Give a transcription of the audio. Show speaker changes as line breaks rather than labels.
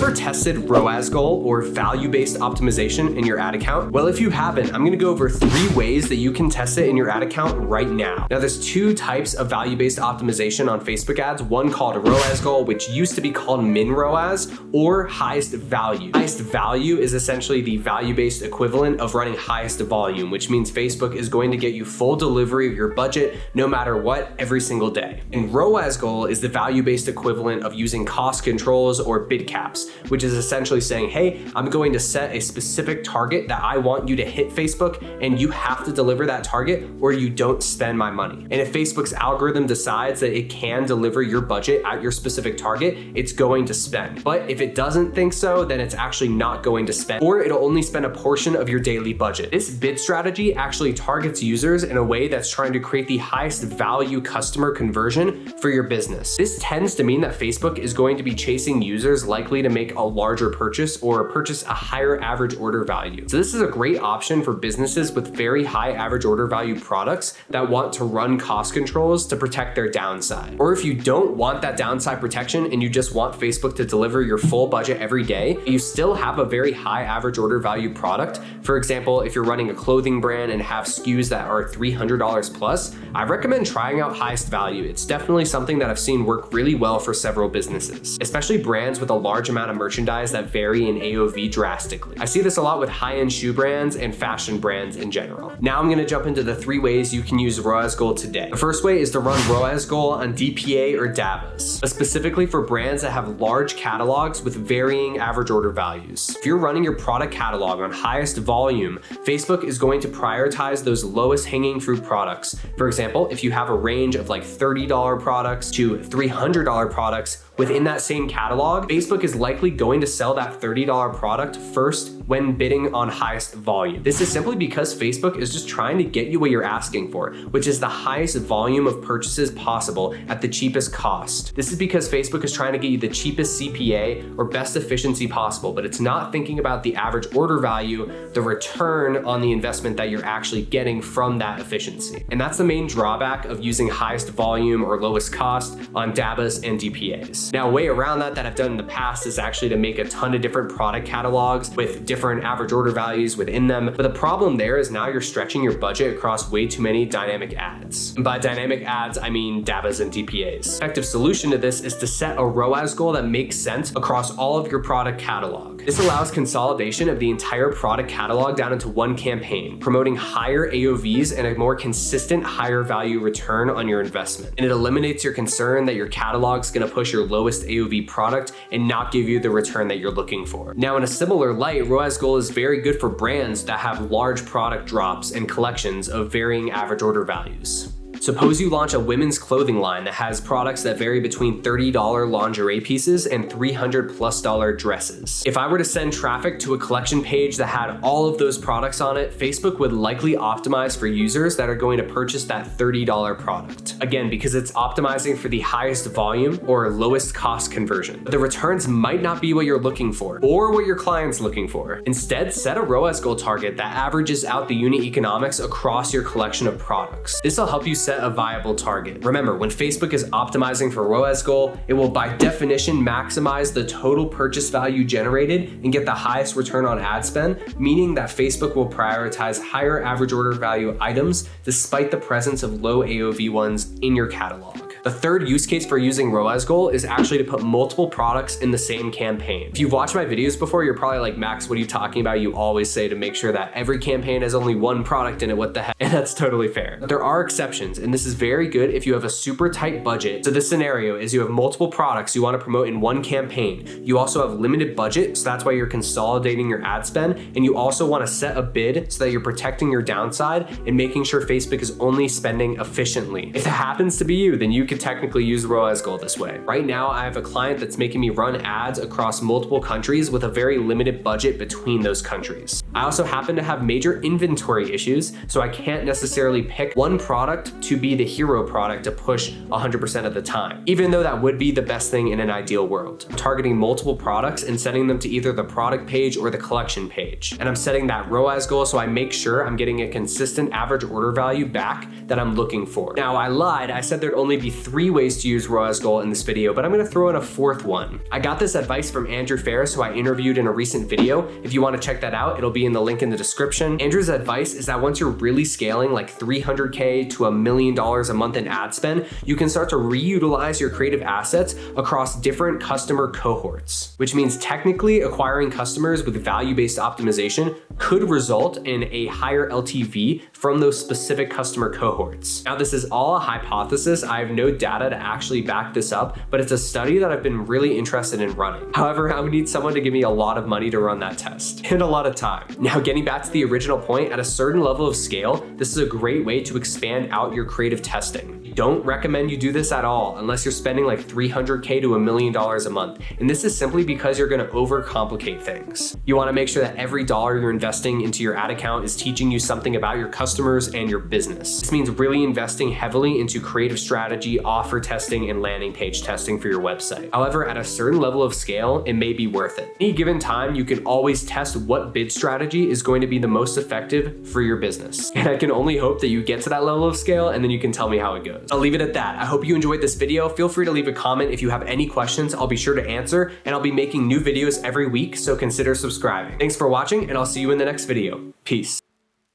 ever tested ROAS goal or value-based optimization in your ad account? Well, if you haven't, I'm gonna go over 3 ways that you can test it in your ad account right now. Now, there's 2 types of value-based optimization on Facebook ads, one called ROAS goal, which used to be called min ROAS, or highest value. Highest value is essentially the value-based equivalent of running highest volume, which means Facebook is going to get you full delivery of your budget no matter what every single day. And ROAS goal is the value-based equivalent of using cost controls or bid caps, which is essentially saying, hey, I'm going to set a specific target that I want you to hit, Facebook, and you have to deliver that target or you don't spend my money. And if Facebook's algorithm decides that it can deliver your budget at your specific target, it's going to spend. But if it doesn't think so, then it's actually not going to spend, or it'll only spend a portion of your daily budget. This bid strategy actually targets users in a way that's trying to create the highest value customer conversion for your business. This tends to mean that Facebook is going to be chasing users likely to make a larger purchase or purchase a higher average order value. So this is a great option for businesses with very high average order value products that want to run cost controls to protect their downside. Or if you don't want that downside protection and you just want Facebook to deliver your full budget every day, you still have a very high average order value product. For example, if you're running a clothing brand and have SKUs that are $300 plus, I recommend trying out highest value. It's definitely something that I've seen work really well for several businesses, especially brands with a large amount of merchandise that vary in AOV drastically. I see this a lot with high-end shoe brands and fashion brands in general. Now I'm gonna jump into the 3 ways you can use ROAS goal today. The first way is to run ROAS goal on DPA or DABAs, but specifically for brands that have large catalogs with varying average order values. If you're running your product catalog on highest volume, Facebook is going to prioritize those lowest hanging fruit products. For example, if you have a range of like $30 products to $300 products within that same catalog, Facebook is likely going to sell that $30 product first when bidding on highest volume. This is simply because Facebook is just trying to get you what you're asking for, which is the highest volume of purchases possible at the cheapest cost. This is because Facebook is trying to get you the cheapest CPA or best efficiency possible, but it's not thinking about the average order value, the return on the investment that you're actually getting from that efficiency. And that's the main drawback of using highest volume or lowest cost on DABAs and DPAs. Now, a way around that I've done in the past is actually to make a ton of different product catalogs with different average order values within them. But the problem there is now you're stretching your budget across way too many dynamic ads. And by dynamic ads, I mean DABAs and DPAs. Effective solution to this is to set a ROAS goal that makes sense across all of your product catalog. This allows consolidation of the entire product catalog down into one campaign, promoting higher AOVs and a more consistent higher value return on your investment. And it eliminates your concern that your catalog's gonna push your lowest AOV product and not give you the return that you're looking for. Now, in a similar light, ROAS goal is very good for brands that have large product drops and collections of varying average order values. Suppose you launch a women's clothing line that has products that vary between $30 lingerie pieces and $300+ dresses. If I were to send traffic to a collection page that had all of those products on it, Facebook would likely optimize for users that are going to purchase that $30 product. Again, because it's optimizing for the highest volume or lowest cost conversion. But the returns might not be what you're looking for or what your client's looking for. Instead, set a ROAS goal target that averages out the unit economics across your collection of products. This will help you set a viable target. Remember, when Facebook is optimizing for ROAS goal, it will by definition maximize the total purchase value generated and get the highest return on ad spend, meaning that Facebook will prioritize higher average order value items despite the presence of low AOV ones in your catalog. The third use case for using ROAS goal is actually to put multiple products in the same campaign. If you've watched my videos before, you're probably like, Max, what are you talking about? You always say to make sure that every campaign has only one product in it, what the heck? And that's totally fair. But there are exceptions, and this is very good if you have a super tight budget. So this scenario is you have multiple products you want to promote in one campaign. You also have limited budget, so that's why you're consolidating your ad spend, and you also want to set a bid so that you're protecting your downside and making sure Facebook is only spending efficiently. If it happens to be you, then you could technically use ROAS goal this way. Right now, I have a client that's making me run ads across multiple countries with a very limited budget between those countries. I also happen to have major inventory issues, so I can't necessarily pick one product to be the hero product to push 100% of the time, even though that would be the best thing in an ideal world. I'm targeting multiple products and sending them to either the product page or the collection page. And I'm setting that ROAS goal so I make sure I'm getting a consistent average order value back that I'm looking for. Now, I lied. I said there'd only be 3 ways to use ROAS goal in this video, but I'm gonna throw in a 4th one. I got this advice from Andrew Ferris, who I interviewed in a recent video. If you wanna check that out, it'll be in the link in the description. Andrew's advice is that once you're really scaling like $300K to $1 million a month in ad spend, you can start to reutilize your creative assets across different customer cohorts, which means technically acquiring customers with value-based optimization could result in a higher LTV from those specific customer cohorts. Now, this is all a hypothesis. I have no data to actually back this up, but it's a study that I've been really interested in running. However, I would need someone to give me a lot of money to run that test and a lot of time. Now, getting back to the original point, at a certain level of scale, this is a great way to expand out your creative testing. Don't recommend you do this at all unless you're spending like $300K to $1 million a month. And this is simply because you're gonna overcomplicate things. You wanna make sure that every dollar you're investing into your ad account is teaching you something about your customers and your business. This means really investing heavily into creative strategy, offer testing, and landing page testing for your website. However, at a certain level of scale, it may be worth it. Any given time, you can always test what bid strategy is going to be the most effective for your business. And I can only hope that you get to that level of scale, and then you can tell me how it goes. I'll leave it at that. I hope you enjoyed this video. Feel free to leave a comment if you have any questions. I'll be sure to answer, and I'll be making new videos every week, so consider subscribing. Thanks for watching, and I'll see you in the next video. Peace.